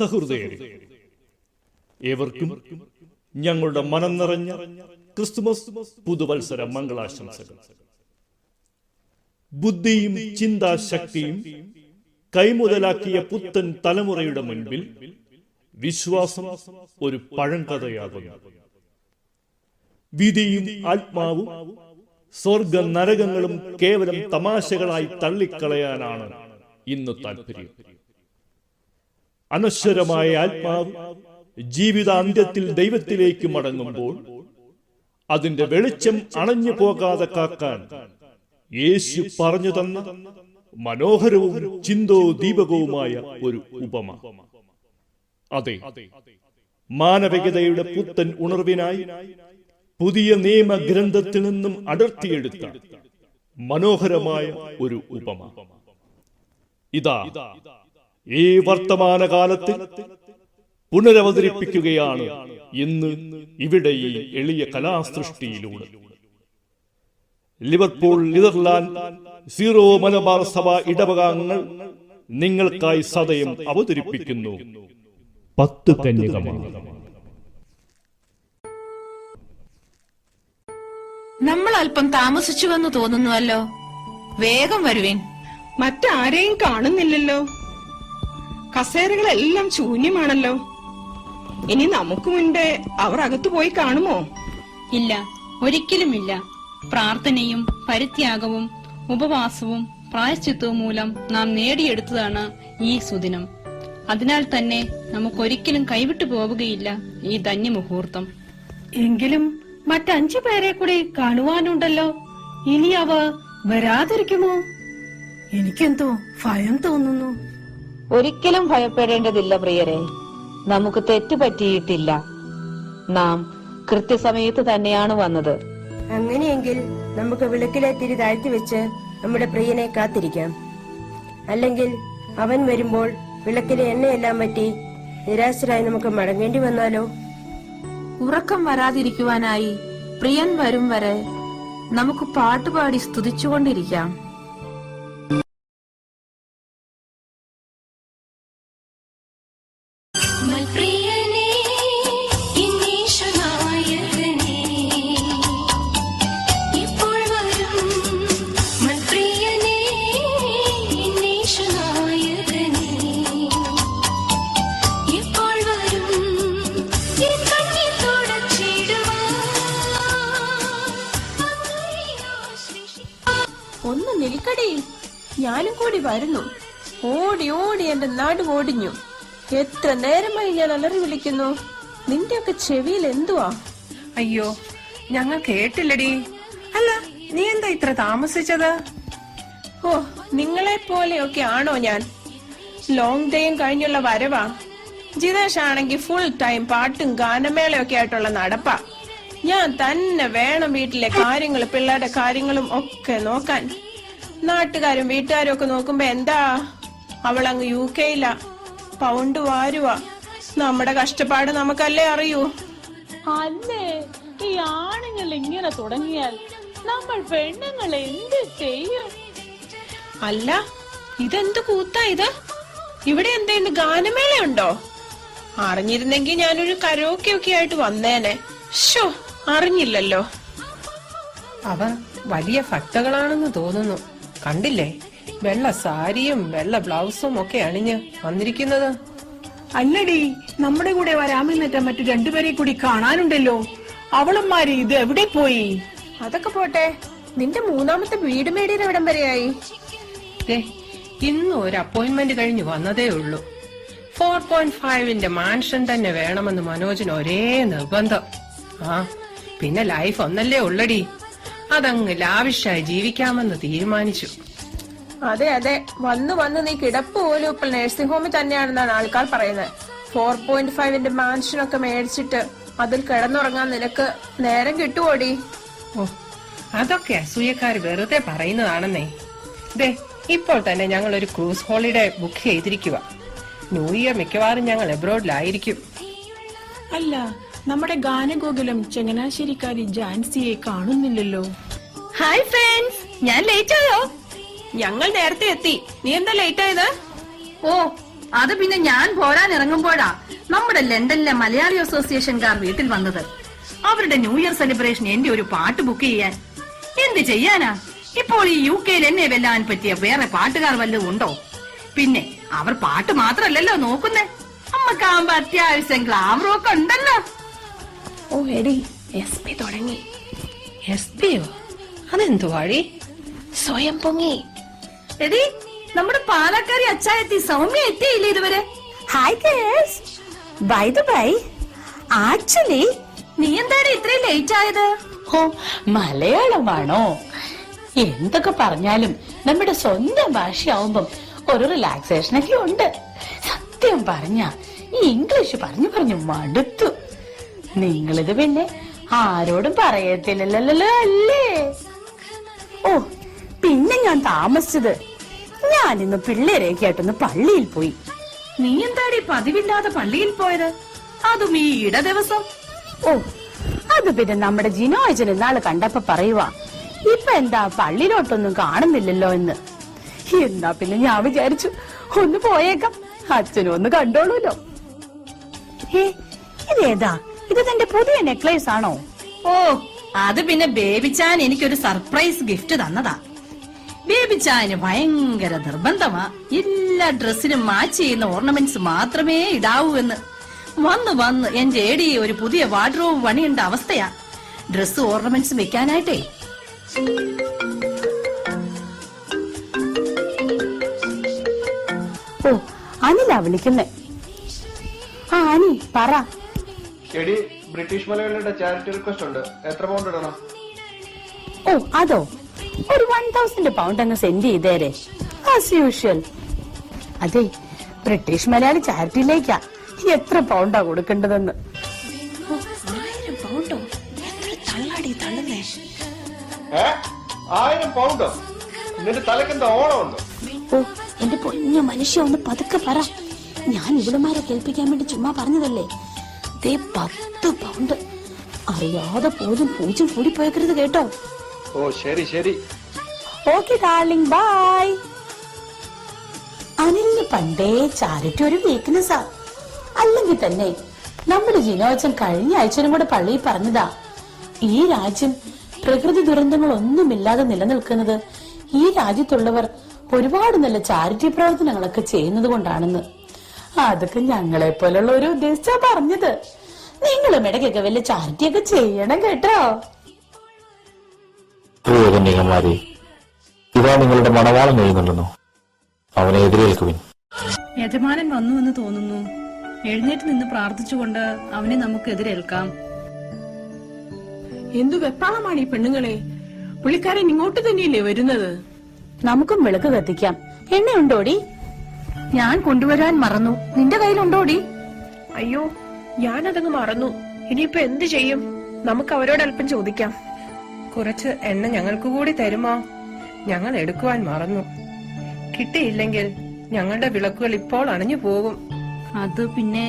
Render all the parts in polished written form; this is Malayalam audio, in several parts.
സഹൃദയരെ, ഏവർക്കും ഞങ്ങളുടെ മനം നിറഞ്ഞ ക്രിസ്തുമസ് പുതുവത്സര മംഗളാശംസകൾ. ബുദ്ധിയും ചിന്താശക്തിയും കൈമുതലാക്കിയ പുത്തൻ തലമുറയുടെ മുൻപിൽ വിശ്വാസം ഒരു പഴങ്കഥയാകുന്നു. വിധിയും ആത്മാവും സ്വർഗ നരകങ്ങളും കേവലം തമാശകളായി തള്ളിക്കളയാനാണ് ഇന്ന് താല്പര്യം. അനശ്വരമായ ആത്മാവ് ജീവിതാന്ത്യത്തിൽ ദൈവത്തിലേക്ക് മടങ്ങുമ്പോൾ അതിന്റെ വെളിച്ചം അണഞ്ഞു പോകാതെ കാക്കാൻ യേശു പറഞ്ഞു തന്ന മനോഹരവും ചിന്തോദീപകവുമായ ഒരു ഉപമ. അതെ, മാനവികതയുടെ പുത്തൻ ഉണർവിനായി പുതിയ നിയമഗ്രന്ഥത്തിൽ നിന്നും അടർത്തിയെടുത്ത മനോഹരമായ ഒരു ഉപമ. ഇതാ ഈ വർത്തമാനകാലത്തിൽ പുനരവതരിപ്പിക്കുകയാണ് ഇന്ന് ഇവിടെ ഈ എളിയ കലാസൃഷ്ടിയിലൂടെ. ലിവർപൂൾ, നെതർലാൻഡ് സീറോ മലബാർ സഭ ഇടവകാംഗങ്ങൾ നിങ്ങൾക്കായി സദയം അവതരിപ്പിക്കുന്നു 10 കന്യകമാർ. നമ്മൾ അല്പം താമസിച്ചുവെന്ന് തോന്നുന്നുവല്ലോ. വേഗം വരുവേൻ. മറ്റാരെയും കാണുന്നില്ലല്ലോ. കസേരകളെല്ലാം ശൂന്യമാണല്ലോ. ഇനി നമുക്ക് മുൻപേ അവർ അകത്തു പോയി കാണുമോ? ഇല്ല, ഒരിക്കലുമില്ല. പ്രാർത്ഥനയും പരിത്യാഗവും ഉപവാസവും പ്രായശ്ചിത്തവും മൂലം നാം നേടിയെടുത്തതാണ് ഈ സുദിനം. അതിനാൽ തന്നെ നമുക്കൊരിക്കലും കൈവിട്ടു പോവുകയില്ല ഈ ധന്യമുഹൂർത്തം. എങ്കിലും മറ്റ്5 പേരെ കൂടി കാണുവാനുണ്ടല്ലോ. ഇനി അവ വരാതിരിക്കുമോ? എനിക്കെന്തോ ഭയം തോന്നുന്നു. ഒരിക്കലും ഭയപ്പെടേണ്ടതില്ല പ്രിയരെ. നമുക്ക് തെറ്റ് പറ്റിയിട്ടില്ല. നാം കൃത്യസമയത്ത് തന്നെയാണ് വന്നത്. അങ്ങനെയെങ്കിൽ നമുക്ക് വിളക്കിലെ തിരി താഴ്ത്തി വെച്ച് നമ്മുടെ പ്രിയനെ കാത്തിരിക്കാം. അല്ലെങ്കിൽ അവൻ വരുമ്പോൾ വിളക്കിലെ എണ്ണയെല്ലാം പറ്റി നിരാശരായി നമുക്ക് മടങ്ങേണ്ടി വന്നാലോ? ഉറക്കം വരാതിരിക്കുവാനായി പ്രിയൻ വരും വരെ നമുക്ക് പാട്ടുപാടി സ്തുതിച്ചുകൊണ്ടിരിക്കാം. ഒന്ന് നിൽക്കടി, ഞാനും കൂടി വരുന്നു. ഓടി ഓടി എന്റെ നാട് ഓടിഞ്ഞു. എത്ര നേരമായി ഞാൻ അലറി വിളിക്കുന്നു. നിന്റെയൊക്കെ ചെവിയിൽ എന്തുവാ? അയ്യോ, ഞങ്ങൾ കേട്ടില്ലടി. അല്ല, നീ എന്താ ഇത്ര താമസിച്ചത്? ഓ, നിങ്ങളെ പോലെയൊക്കെ ആണോ ഞാൻ? ലോങ് ഡേയും കഴിഞ്ഞുള്ള വരവാ. ജിതേഷ് ആണെങ്കിൽ ഫുൾ ടൈം പാട്ടും ഗാനമേളയൊക്കെ ആയിട്ടുള്ള നടപ്പാ. ഞാൻ തന്നെ വേണം വീട്ടിലെ കാര്യങ്ങൾ, പിള്ളേരുടെ കാര്യങ്ങളും ഒക്കെ നോക്കാൻ. നാട്ടുകാരും വീട്ടുകാരും ഒക്കെ നോക്കുമ്പോ എന്താ, അവളങ്ങ് UK-യിലാ, പൗണ്ട് വാരുവാ. നമ്മുടെ കഷ്ടപ്പാട് നമുക്കല്ലേ അറിയൂ. അല്ലേ, ഈ ആണുങ്ങൾ ഇങ്ങനെ തുടങ്ങിയാൽ നമ്മൾ പെണ്ണുങ്ങൾ എന്ത് ചെയ്യും? അല്ല, ഇതെന്ത് കൂത്താ ഇത്? ഇവിടെ എന്തേന്ന് ഗാനമേളയുണ്ടോ? അറിഞ്ഞിരുന്നെങ്കിൽ ഞാനൊരു കരോക്കെ ഒക്കെ ആയിട്ട് വന്നേനെ. ഷോ, അറിഞ്ഞില്ലല്ലോ. അവർ വലിയ ഭക്തകളാണെന്ന് തോന്നുന്നു. കണ്ടില്ലേ, വെള്ള സാരിയും വെള്ള ബ്ലൗസും ഒക്കെ അണിഞ്ഞ് വന്നിരിക്കുന്നത്. അല്ലടി, നമ്മുടെ കൂടെ വരാമെന്നിട്ട് മറ്റു 2 പേരെ കൂടി കാണാനുണ്ടല്ലോ. അവളന്മാര് ഇത് എവിടെ പോയി? അതൊക്കെ പോട്ടെ, നിന്റെ 3ാമത്തെ വീട് മേടിയുടെ എവിടം വരെയായി? ഇന്ന് ഒരു അപ്പോയിന്റ്മെന്റ് കഴിഞ്ഞു വന്നതേ ഉള്ളൂ. 4.5-ന്റെ മാൻഷൻ തന്നെ വേണമെന്ന് മനോജിന് ഒരേ നിർബന്ധം. പിന്നെ ലൈഫ് ഒന്നല്ലേ ഉള്ളടി, അതങ്ങ് ലാവിഷായി ജീവിക്കാമെന്ന് തീരുമാനിച്ചു. അതെ അതെ, വന്ന് വന്ന് നീ കിടപ്പ് പോലും ഇപ്പോൾ നഴ്സിംഗ് ഹോമിൽ തന്നെയാണെന്നാണ് ആൾക്കാർ പറയുന്നത്. 4.5-ന്റെ മാൻഷനൊക്കെ മേടിച്ചിട്ട് അതിൽ കിടന്നുറങ്ങാൻ നിനക്ക് നേരം കിട്ടുവോടി? ഓ, അതൊക്കെ അസൂയക്കാർ വെറുതെ പറയുന്നതാണെന്നേ. ഇപ്പോൾ തന്നെ ഞങ്ങൾ ഒരു ക്രൂസ് ഹോളിഡേ ബുക്ക് ചെയ്തിരിക്കുക. ന്യൂ ഇയർ മിക്കവാറും ഞങ്ങൾ എബ്രോഡിലായിരിക്കും. അല്ല, നമ്മുടെ ഗാനഗോകുലം ചങ്ങനാശ്ശേരിക്കാരി ജാൻസിയെ കാണുന്നില്ലല്ലോ. ഹായ് ഫ്രണ്ട്സ്, ഞാൻ ലേറ്റ് ആയോ? ഞങ്ങൾ നേരത്തെ എത്തി. നീ എന്താ ലേറ്റ് ആയത്? ഓ, അത് പിന്നെ ഞാൻ പോരാൻ ഇറങ്ങുമ്പോഴാ നമ്മുടെ ലണ്ടനിലെ മലയാളി അസോസിയേഷൻകാർ വീട്ടിൽ വന്നത്. അവരുടെ ന്യൂ ഇയർ സെലിബ്രേഷൻ എന്റെ ഒരു പാട്ട് ബുക്ക് ചെയ്യാൻ. എന്ത് ചെയ്യാനാ, ഇപ്പോൾ ഈ UK എന്നെ വെല്ലാൻ പറ്റിയ വേറെ പാട്ടുകാർ വല്ലതും ഉണ്ടോ? പിന്നെ അവർ പാട്ട് മാത്രല്ലല്ലോ നോക്കുന്നേ, നമ്മക്കാവുമ്പോ അത്യാവശ്യം ഗ്ലാമറും ഒക്കെ ഉണ്ടല്ലോ. ഓ എടി, SP തുടങ്ങി. SPയോ? അതെന്തുവാടി? സ്വയം പൊങ്ങി. എടി, നമ്മുടെ പാലക്കാരി അച്ചായത്തി സൗമ്യ എത്തിയില്ലേ ഇതുവരെ? Hi girls, by the by, actually നീ എന്താണ് ഇത്രയും ലേറ്റ് ആയത്? ഓ, മലയാളമാണോ? എന്തൊക്കെ പറഞ്ഞാലും നമ്മുടെ സ്വന്തം ഭാഷയാവുമ്പം ഒരു റിലാക്സേഷനൊക്കെ ഉണ്ട്. സത്യം പറഞ്ഞ ഈ ഇംഗ്ലീഷ് പറഞ്ഞു പറഞ്ഞു മടുത്തു. നിങ്ങളിത് പിന്നെ ആരോടും പറയത്തില്ലല്ലോ അല്ലേ? ഓ, പിന്നെ ഞാൻ താമസിച്ചത്, ഞാനിന്ന് പിള്ളേരെയൊക്കെ ആയിട്ടൊന്ന് പള്ളിയിൽ പോയി. നീ എന്താടി പതിവില്ലാതെ പള്ളിയിൽ പോയത്, അതും ഈ ഇട ദിവസം? ഓ, അത് പിന്നെ നമ്മുടെ ജിനോയച്ചൻ ഇന്നാള് കണ്ടപ്പോ പറയുവാ, ഇപ്പൊ എന്താ പള്ളിയിലോട്ടൊന്നും കാണുന്നില്ലല്ലോ എന്ന്. എന്നാ പിന്നെ ഞാൻ വിചാരിച്ചു ഒന്ന് പോയേക്കാം, അച്ഛനും ഒന്ന് കണ്ടോളൂല്ലോ. ഇതേതാ, ഇത് തന്റെ പുതിയ നെക്ലേസ് ആണോ? ഓ, അത് പിന്നെ ബേബിച്ചാൻ എനിക്കൊരു സർപ്രൈസ് ഗിഫ്റ്റ് തന്നതാ. ബേബിച്ചാന് ഭയങ്കര നിർബന്ധമാ എല്ലാ ഡ്രസ്സിനും മാച്ച് ചെയ്യുന്ന ഓർണമെന്റ്സ് മാത്രമേ ഇടാവൂ എന്ന്. വന്ന് വന്ന് എന്റെ ഏടി ഒരു പുതിയ വാർഡ്രോബ് പണിയേണ്ട അവസ്ഥയാ, ഡ്രസ് ഓർണമെന്റ്സ് വെക്കാനായിട്ടേ. ഓ, അനിലാ വിളിക്കുന്നേ. ആ അനി, പറ. എടി, ബ്രിട്ടീഷ് മലയാളിയുടെ ചാരിറ്റി റിക്വസ്റ്റ് ഉണ്ട്. എത്ര പൗണ്ട് ഇടണം? ഓ, അതോ, ഒരു 1000 പൗണ്ട് അങ്ങ് സെൻഡ് ചെയ്തേരെ, ആസ് യൂഷ്വൽ. അതെ, ബ്രിട്ടീഷ് മലയാളി ചാരിറ്റിയിലേക്കാ. എത്ര പൗണ്ടാ കൊടുക്കേണ്ടതെന്ന്? 1000 പൗണ്ടോ? എത്ര തള്ളാടി തള്ളുന്നേ? 1000 പൗണ്ടോ? നിന്റെ തലക്കെന്താ ഓണമുണ്ടോ? ഓ, എന്റെ പൊന്നു മനുഷ്യ, ഒന്ന് പതുക്കെ പറ. ഞാൻ ഇവിടുമാരെ കേൾപ്പിക്കാൻ വേണ്ടി ചുമ്മാ പറഞ്ഞതല്ലേ. 10 പൗണ്ട് അറിയാതെ പോലും പൂജ്യം കൂടി പോയക്കരുത് കേട്ടോ. ഓ, ശരി ശരി. Okay darling, by. അനിലിന് പണ്ടേ ചാരിറ്റി ഒരു വീക്ക്നെസ്സാ. അല്ലെങ്കിൽ തന്നെ നമ്മുടെ ജിനോച്ചൻ കഴിഞ്ഞ ആഴ്ചനും കൂടെ പള്ളിയിൽ പറഞ്ഞതാ, ഈ രാജ്യം പ്രകൃതി ദുരന്തങ്ങൾ ഒന്നുമില്ലാതെ നിലനിൽക്കുന്നത് ഈ രാജ്യത്തുള്ളവർ ഒരുപാട് നല്ല ചാരിറ്റി പ്രവർത്തനങ്ങളൊക്കെ ചെയ്യുന്നത് കൊണ്ടാണെന്ന്. അതൊക്കെ ഞങ്ങളെ പോലുള്ള ഒരു ഉദ്ദേശിച്ചാ പറഞ്ഞത്. നിങ്ങളും ഇടയ്ക്കൊക്കെ വലിയ ചാരിറ്റി ഒക്കെ ചെയ്യണം കേട്ടോ. പ്രിയകന്യകമാരെ, ഇതാ നിങ്ങളുടെ മണവാളം കഴിയുന്നുണ്ടെന്നോ, അവനെ എതിരേൽക്കുവിൻ. യജമാനൻ വന്നു എന്ന് തോന്നുന്നു. എഴുന്നേറ്റ് നിന്ന് പ്രാർത്ഥിച്ചുകൊണ്ട് അവനെ നമുക്ക് എതിരേൽക്കാം. എന്തു വെപ്പാളമാണ് ഈ പെണ്ണുങ്ങളെ, പുള്ളിക്കാരൻ ഇങ്ങോട്ട് തന്നെയല്ലേ വരുന്നത്? നമുക്കും വിളക്ക് കത്തിക്കാം. എണ്ണയുണ്ടോടി? ഞാൻ കൊണ്ടുവരാൻ മറന്നു, നിന്റെ കയ്യിലുണ്ടോടി? അയ്യോ, ഞാനതങ്ങ് മറന്നു. ഇനിയിപ്പോ എന്ത് ചെയ്യും? നമുക്ക് അവരോട് അല്പം ചോദിക്കാം. കുറച്ച് എണ്ണ ഞങ്ങൾക്ക് കൂടി തരുമോ? ഞങ്ങൾ എടുക്കുവാൻ മറന്നു. കിട്ടിയില്ലെങ്കിൽ ഞങ്ങളുടെ വിളക്കുകൾ ഇപ്പോൾ അണഞ്ഞു പോകും. അത് പിന്നെ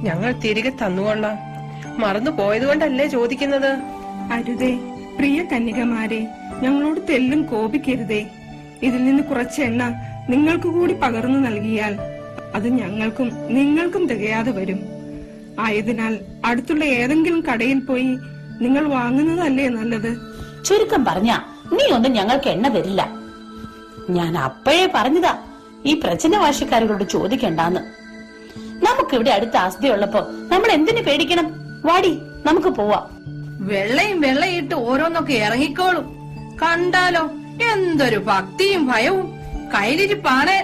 ഞങ്ങൾ തിരികെ തന്നുകൊള്ളാം. മറന്നു പോയതുകൊണ്ടല്ലേ ചോദിക്കുന്നത്. അരുതേ പ്രിയ കന്യകമാരെ, ഞങ്ങളോട് തെല്ലും കോപിക്കരുതേ. ഇതിൽ നിന്ന് കുറച്ച് എണ്ണ നിങ്ങൾക്ക് കൂടി പകർന്നു നൽകിയാൽ അത് ഞങ്ങൾക്കും നിങ്ങൾക്കും തികയാതെ വരും. ആയതിനാൽ അടുത്തുള്ള ഏതെങ്കിലും കടയിൽ പോയി നിങ്ങൾ വാങ്ങുന്നതല്ലേ നല്ലത്. ചുരുക്കം പറഞ്ഞ നീ ഒന്നും ഞങ്ങൾക്ക് എണ്ണ തരില്ല. ഞാൻ അപ്പോഴേ പറഞ്ഞതാ ഈ പ്രചന്നവാശക്കാരോട് ചോദിക്കണ്ടാന്ന്. നമുക്കിവിടെ അടുത്ത ആസ്തിയുള്ളപ്പോ നമ്മൾ എന്തിനു പേടിക്കണം? വാടി, നമുക്ക് പോവാം. വെള്ളയും വെള്ളയിട്ട് ഓരോന്നൊക്കെ ഇറങ്ങിക്കോളും. കണ്ടാലോ എന്തൊരു ഭക്തിയും ഭയവും, കയ്യിലിരിപ്പാണ്.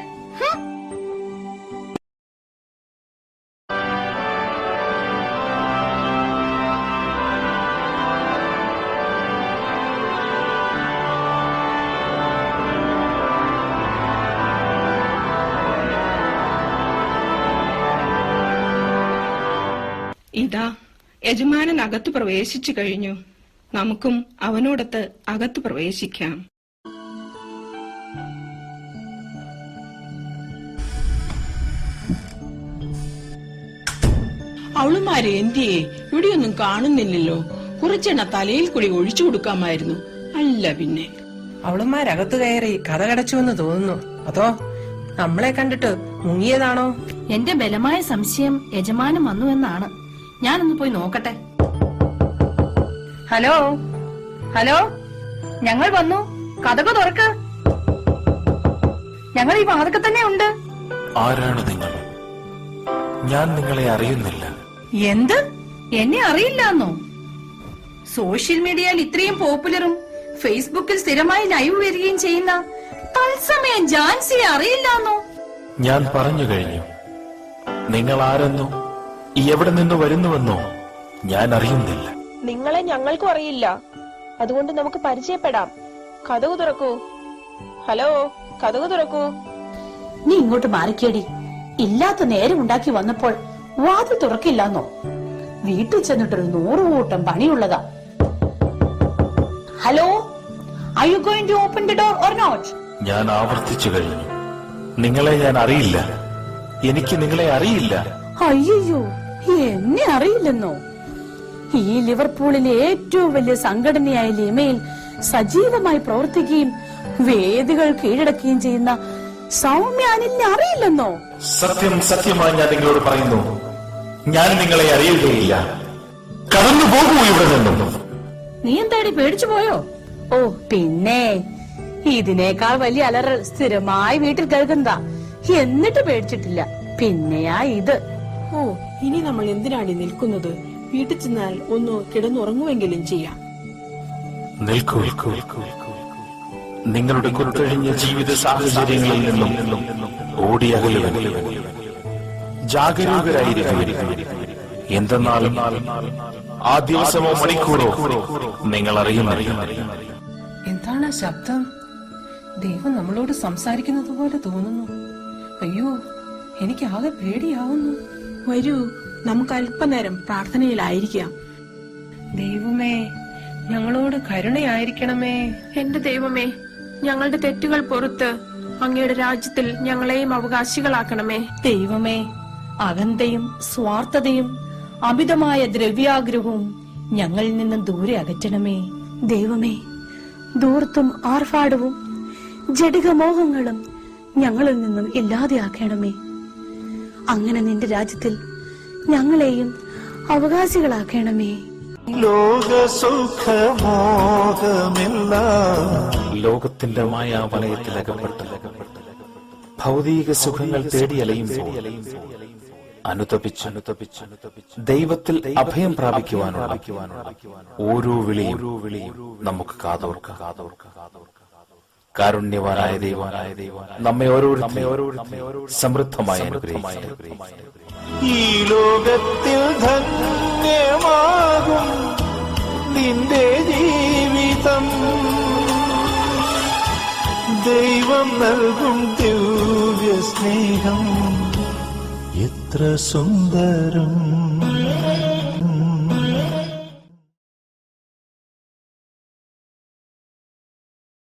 ഇതാ യജമാനൻ അകത്ത് പ്രവേശിച്ചു കഴിഞ്ഞു. നമുക്കും അവനോടൊത്ത് അകത്ത് പ്രവേശിക്കാം. അവളുമാരെ എന്തിയേ ഇവിടെയൊന്നും കാണുന്നില്ലല്ലോ. കുറച്ചെണ്ണ തലയിൽ കൂടി ഒഴിച്ചു കൊടുക്കാമായിരുന്നു. അല്ല പിന്നെ അവളുമാരകത്തു കയറി കഥ കടച്ചു എന്ന് തോന്നുന്നു. അതോ നമ്മളെ കണ്ടിട്ട് മുങ്ങിയതാണോ? എന്റെ ബലമായ സംശയം യജമാനം വന്നു എന്നാണ്. ഞാനൊന്ന് പോയി നോക്കട്ടെ. ഹലോ ഹലോ, ഞങ്ങൾ വന്നു, കതക് തുറക്ക്. ഞങ്ങൾ ഈ വാതക തന്നെ ഉണ്ട്. ആരാണ് നിങ്ങൾ? ഞാൻ നിങ്ങളെ അറിയുന്നില്ല. എന്ത്? എന്നെ അറിയില്ലാന്നോ? സോഷ്യൽ മീഡിയയിൽ ഇത്രയും പോപ്പുലറും ഫേസ്ബുക്കിൽ സ്ഥിരമായി ലൈവ് വരികയും ചെയ്യുന്ന തത്സമയം ജാൻസിയെ അറിയില്ലാന്നോ? ഞാൻ പറഞ്ഞു കഴിഞ്ഞു. നിങ്ങൾ ആരെന്നോ എവിടെ നിന്ന് വരുന്നുവെന്നോ ഞാൻ അറിയുന്നില്ല. നിങ്ങളെ ഞങ്ങൾക്കും അറിയില്ല. അതുകൊണ്ട് നമുക്ക് പരിചയപ്പെടാം. കതകു തുറക്കൂ. ഹലോ, കതകു തുറക്കൂ. നീ ഇങ്ങോട്ട് മാറിക്കേടി. ഇല്ലാത്ത നേരം ഉണ്ടാക്കി വന്നപ്പോൾ വാതിൽ തുറക്കില്ലെന്നോ? വീട്ടിൽ ചെന്നിട്ടൊരു 100 കൂട്ടം പണിയുള്ളതാ. Hello, are you going to open the door or not? ഞാൻ ആവർത്തിച്ചു കഴിഞ്ഞു. നിങ്ങളെ ഞാൻ അറിയില്ല. എനിക്ക് നിങ്ങളെ അറിയില്ല. അയ്യോ, എന്നെ അറിയില്ലെന്നോ? ഈ ലിവർപൂളിലെ ഏറ്റവും വലിയ സംഘടനയായ ലിമയിൽ സജീവമായി പ്രവർത്തിക്കുകയും വേദികൾ കീഴടക്കുകയും ചെയ്യുന്ന സൗമ്യ എന്നെ അറിയില്ലെന്നോ? സത്യമായി ഞാൻ നിങ്ങളോട് പറയുന്നു, ഞാൻ നിങ്ങളെ അറിയുകയില്ല. കടന്നു പോകൂ ഇവിടെ നിന്നും. നീ എന്താടി പേടിച്ചു പോയോ? ഓ പിന്നെ, ഇതിനേക്കാൾ വലിയ അലറൽ സ്ഥിരമായി വീട്ടിൽ കേൾക്കുന്നതാ. എന്നിട്ട് പേടിച്ചിട്ടില്ല. പിന്നെയാ ഇത്. ഓ, ഇനി നമ്മൾ എന്തിനാണ് നിൽക്കുന്നത്? വീട്ടിൽ ചെന്നാൽ ഒന്ന് കിടന്നുറങ്ങുമെങ്കിലും ചെയ്യാം. നിൽക്കൂ. നിങ്ങളുടെ കുത്തൊഴിഞ്ഞ ജീവിത സാഹചര്യങ്ങളിൽ നിന്നും ഓടിയകലുക. ജാഗരൂകരായിരിക്കും. എന്തെന്നാൽ ആ ദിവസമോ മണിക്കൂറോ നിങ്ങൾ അറിയുന്നില്ല. എന്താണ് ആ ശബ്ദം? ദൈവം നമ്മളോട് സംസാരിക്കുന്നത് പോലെ തോന്നുന്നു. അയ്യോ, എനിക്ക് ആകെ പേടിയാവുന്നു. വരൂ, നമുക്ക് അല്പനേരം പ്രാർത്ഥനയിലായിരിക്കാം. ദൈവമേ, ഞങ്ങളോട് കരുണയായിരിക്കണമേ. എന്റെ ദൈവമേ, ഞങ്ങളുടെ തെറ്റുകൾ പുറത്ത് അങ്ങയുടെ രാജ്യത്തിൽ ഞങ്ങളെയും അവകാശികളാക്കണമേ. ദൈവമേ, അകന്തയും സ്വാർത്ഥതയും അമിതമായ ദ്രവ്യാഗ്രഹവും ഞങ്ങളിൽ നിന്നും ദൂരെ അകറ്റണമേ. ദൈവമേ, ദൂർത്തും ആർഭാടവും ജഡികമോഹങ്ങളും ഞങ്ങളിൽ നിന്നും ഇല്ലാതെയാക്കണമേ. അങ്ങനെ നിന്റെ രാജ്യത്തിൽ ഞങ്ങളെയും അവകാശികളാക്കണമേ. ലോകത്തിന്റെ മായാവലയത്തിൽ അകപ്പെട്ട് ഭൗതിക സുഖങ്ങൾ തേടി അലയുമ്പോൾ അനുതപിച്ച് ദൈവത്തിൽ അഭയം പ്രാപിക്കുവാനുള്ള ഓരോ വിളിയും നമുക്ക് കാതോർക്കാം. കാരുണ്യവാനായ ദൈവം നമ്മെ ഓരോരുത്തരെയും സമൃദ്ധമായി അനുഗ്രഹിക്കട്ടെ. ഈ ലോകത്തിൽ ധന്യമാകും നിന്റെ ജീവിതം, ദൈവം നൽകും ദിവ്യ സ്നേഹം എത്ര സുന്ദരം.